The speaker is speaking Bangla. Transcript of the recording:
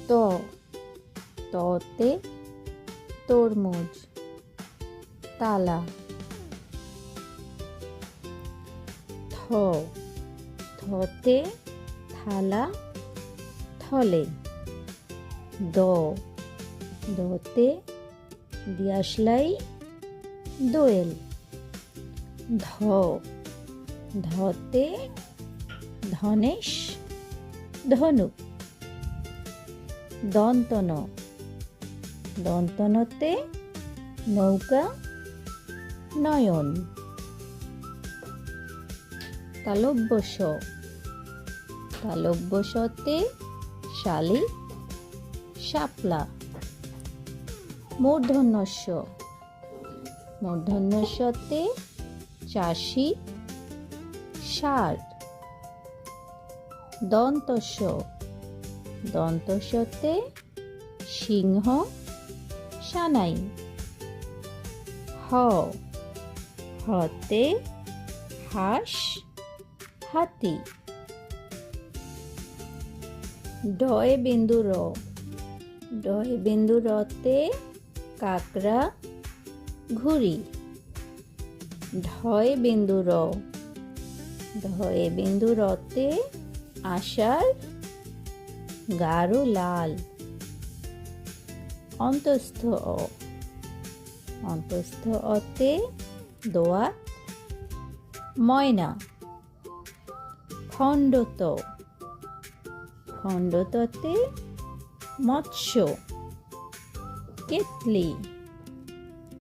ত ততে তরমুজ তালা। থ থতে থালা থলে। দ দতে দিয়াশলাই দোয়েল। ধ ধতে ধনেশ ধনুক। দন্তন দন্তনতে নৌকা নয়ন। তালব্য শ তালব্য শতে শালিক শাপলা। মূর্ধন্য ষ মূর্ধন্য শতে চাষি ষাঁড়। দন্ত স দন্ত শতে সিংহ সানাই। হ হতে হাঁস হাতি। ডয় বিন্দু র ডয় বিন্দু রতে কাকড়া ঘুড়ি। ঢয় বিন্দু র ঢয় বিন্দু রতে আষাঢ় গাঢ় লাল। অন্তস্থ অ অন্তস্থ অতে দোয়াত ময়না। খণ্ডত খণ্ডততে মৎস্য কেতলি।